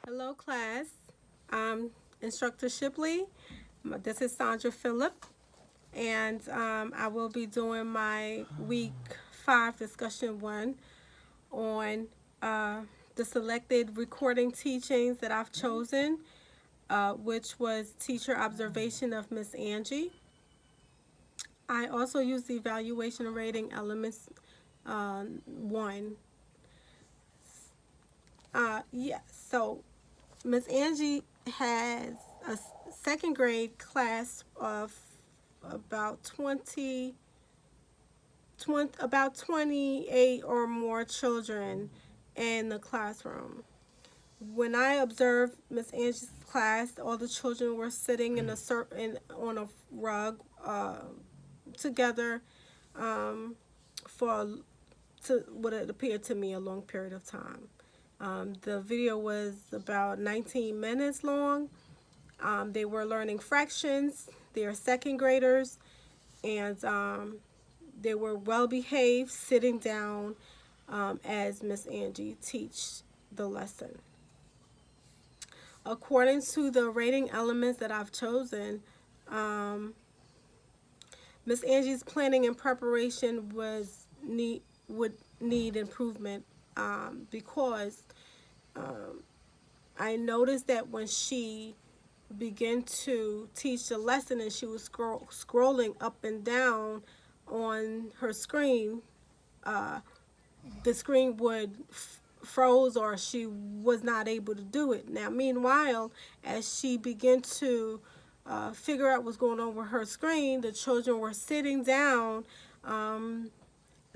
Hello, class. I'm Instructor Shipley. This is Sandra Phillip, and I will be doing my week 5 discussion 1 on uh, the selected recording teachings that I've chosen, which was teacher observation of Miss Angie. I also used the evaluation and rating elements 1. So Miss Angie has a second grade class of about 28 or more children in the classroom. When I observed Miss Angie's class, all the children were sitting in a on a rug together for to what it appeared to me a long period of time. The video was about 19 minutes long. They were learning fractions. They are second graders, and they were well behaved, sitting down as Miss Angie teach the lesson. According to the rating elements that I've chosen, Miss Angie's planning and preparation would need improvement because I noticed that when she began to teach the lesson and she was scrolling up and down on her screen, the screen would froze or she was not able to do it. Now, meanwhile, as she began to figure out what's going on with her screen, the children were sitting down,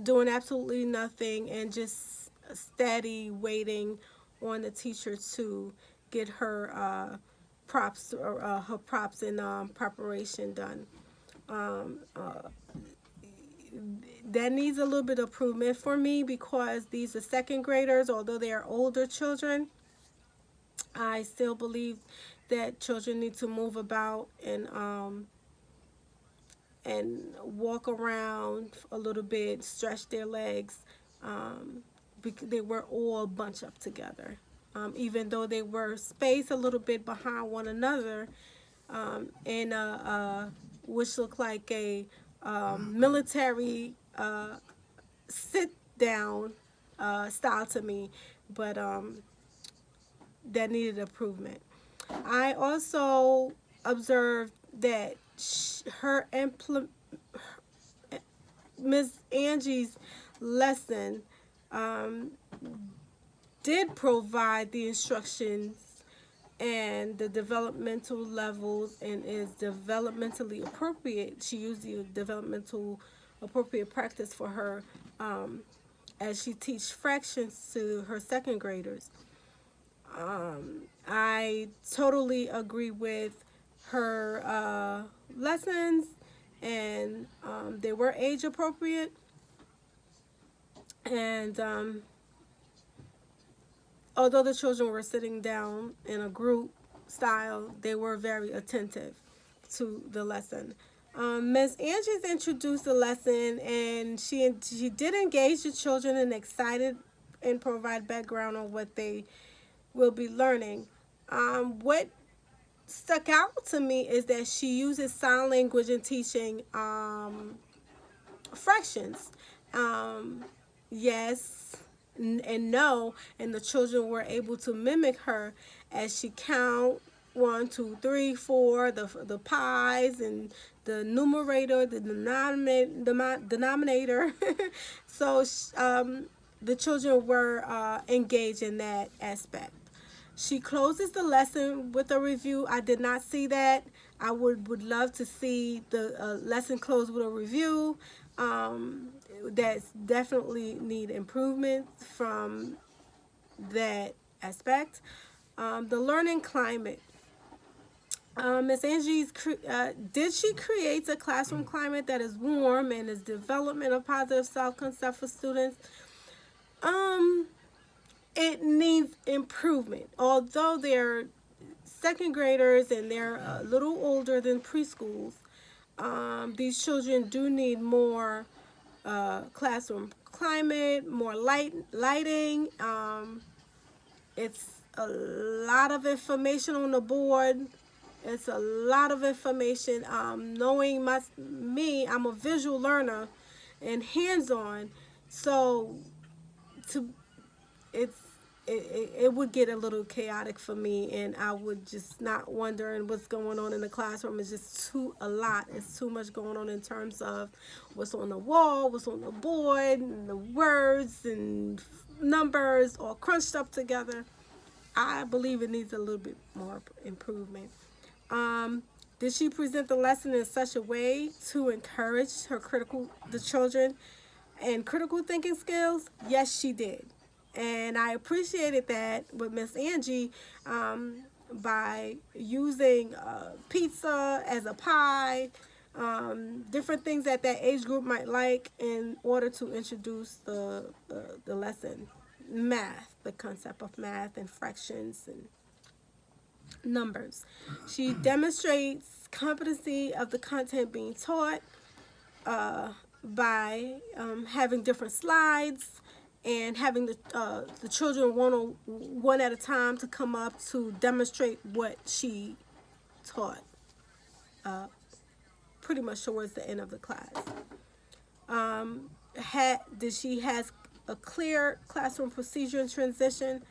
doing absolutely nothing and just steady waiting on the teacher to get her props or her props and preparation done. Um, uh, that needs a little bit of improvement for me because these are second graders, although they are older children. I still believe that children need to move about and walk around a little bit, stretch their legs. Because they were all bunched up together. Even though they were spaced a little bit behind one another, in which looked like a military sit down style to me, but that needed improvement. I also observed that her Miss Angie's lesson um, did provide the instructions and the developmental levels and is developmentally appropriate. She used the developmental appropriate practice for her as she teach fractions to her second graders. I totally agree with her lessons, and they were age appropriate. And although the children were sitting down in a group style, they were very attentive to the lesson. Ms. Angie's introduced the lesson, and she did engage the children and excited and provide background on what they will be learning. What stuck out to me is that she uses sign language in teaching fractions. Yes and no, and the children were able to mimic her as she count 1, 2, 3, 4, the pies and the numerator, the denominator. So the children were engaged in that aspect. She closes the lesson with a review. I did not see that. I would love to see the lesson close with a review. That's definitely need improvement from that aspect. The learning climate. Ms. Angie's did she create a classroom climate that is warm and is development of positive self-concept for students? Um, it needs improvement. Although they're second graders and they're a little older than preschools, these children do need more classroom climate, more lighting. It's a lot of information on the board. It's a lot of information. Knowing me, I'm a visual learner and hands-on, so to it's it would get a little chaotic for me, and I would just not wondering what's going on in the classroom. It's just a lot. It's too much going on in terms of what's on the wall, what's on the board, and the words and numbers all crunched up together. I believe it needs a little bit more improvement. Um, did she present the lesson in such a way to encourage the children and critical thinking skills? Yes, she did. And I appreciated that with Miss Angie, by using pizza as a pie, different things that age group might like in order to introduce the lesson, math, the concept of math and fractions and numbers. She demonstrates competency of the content being taught by having different slides and having the children one at a time to come up to demonstrate what she taught pretty much towards the end of the class. She has a clear classroom procedure and transition.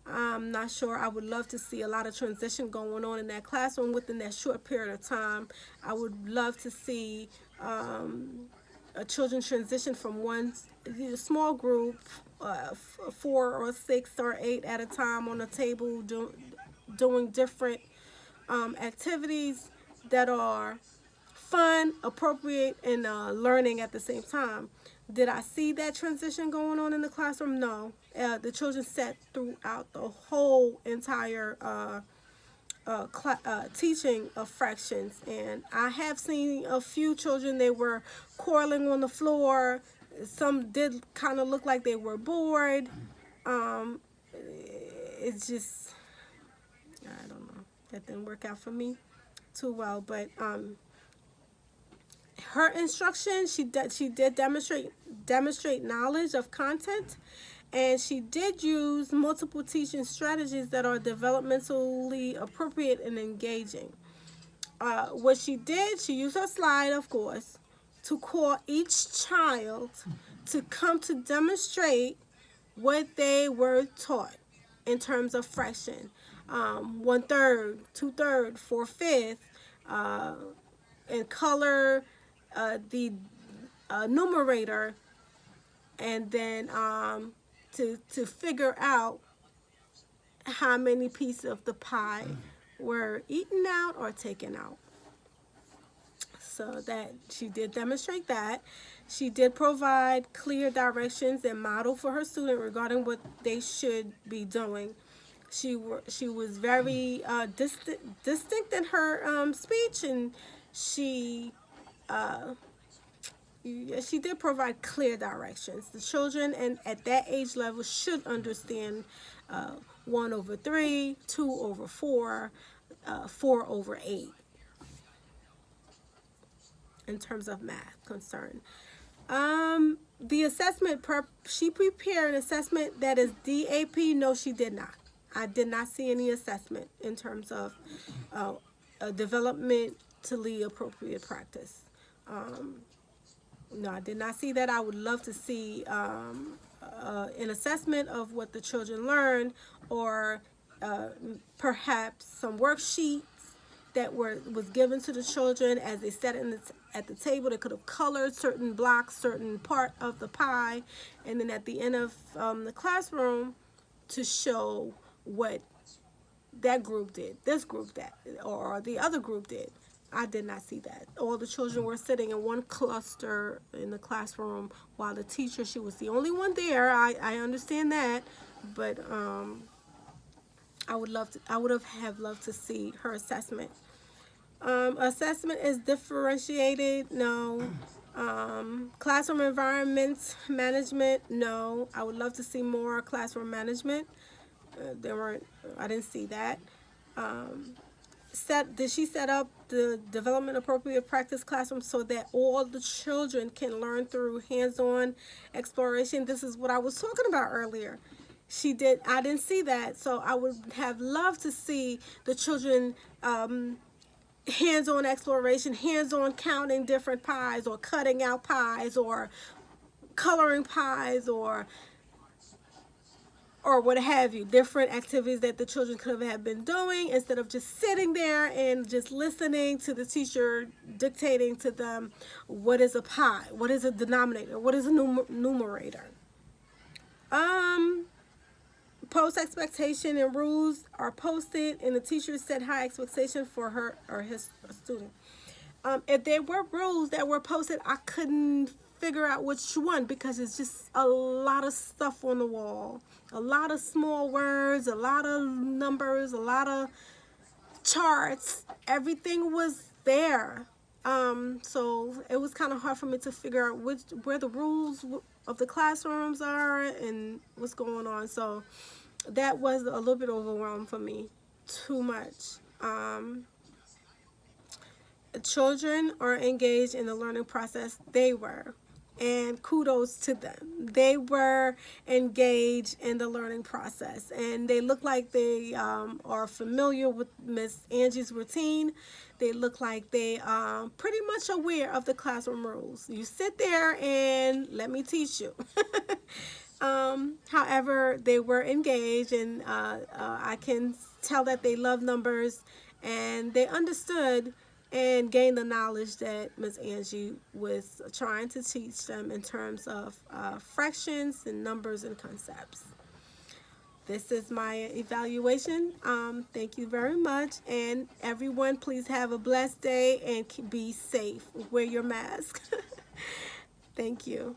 I'm not sure. I would love to see a lot of transition going on in that classroom within that short period of time. I would love to see a children transition from one small group, 4 or 6 or 8 at a time on a table, doing different activities that are fun, appropriate, and learning at the same time. Did I see that transition going on in the classroom? No. The children sat throughout the whole entire teaching of fractions, and I have seen a few children, they were quarreling on the floor. Some did kind of look like they were bored. It's just, I don't know, that didn't work out for me too well. But her instruction, she did demonstrate knowledge of content, and she did use multiple teaching strategies that are developmentally appropriate and engaging. What she did, she used her slide, of course, to call each child to come to demonstrate what they were taught in terms of fraction. 1/3, 2/3, 4/5, and color the numerator, and then to figure out how many pieces of the pie were eaten out or taken out. So that she did demonstrate that. She did provide clear directions and model for her student regarding what they should be doing. She was very distinct in her speech, and she did provide clear directions. The children and at that age level should understand 1/3, 2/4, 4/8 in terms of math concern. The assessment, she prepared an assessment that is DAP. No, she did not. I did not see any assessment in terms of a developmentally appropriate practice. No, I did not see that. I would love to see an assessment of what the children learned, or perhaps some worksheets that was given to the children as they sat at the table. They could have colored certain blocks, certain part of the pie, and then at the end of the classroom to show what that group did, this group did, or the other group did. I did not see that. All the children were sitting in one cluster in the classroom, while the teacher, she was the only one there. I understand that, but I would have loved to see her assessment. Assessment is differentiated. No. Classroom environment management. No. I would love to see more classroom management. I didn't see that. Did she set up the development appropriate practice classroom so that all the children can learn through hands-on exploration? This is what I was talking about earlier. I didn't see that, so I would have loved to see the children hands-on exploration, hands-on counting different pies or cutting out pies or coloring pies or what have you, different activities that the children could have been doing instead of just sitting there and just listening to the teacher dictating to them what is a pie, what is a denominator, what is a numerator. Um, Post expectation and rules are posted, and the teacher set high expectation for her or his student. If there were rules that were posted, I couldn't figure out which one because it's just a lot of stuff on the wall, a lot of small words, a lot of numbers, a lot of charts. Everything was there. So it was kind of hard for me to figure out where the rules of the classrooms are and what's going on. So that was a little bit overwhelming for me. Too much. Children are engaged in the learning process. They were. And kudos to them. They were engaged in the learning process. And they look like they are familiar with Miss Angie's routine. They look like they are pretty much aware of the classroom rules. You sit there and let me teach you. However, they were engaged, and I can tell that they love numbers, and they understood and gained the knowledge that Ms. Angie was trying to teach them in terms of fractions and numbers and concepts. This is my evaluation. Thank you very much, and everyone, please have a blessed day and be safe. Wear your mask. Thank you.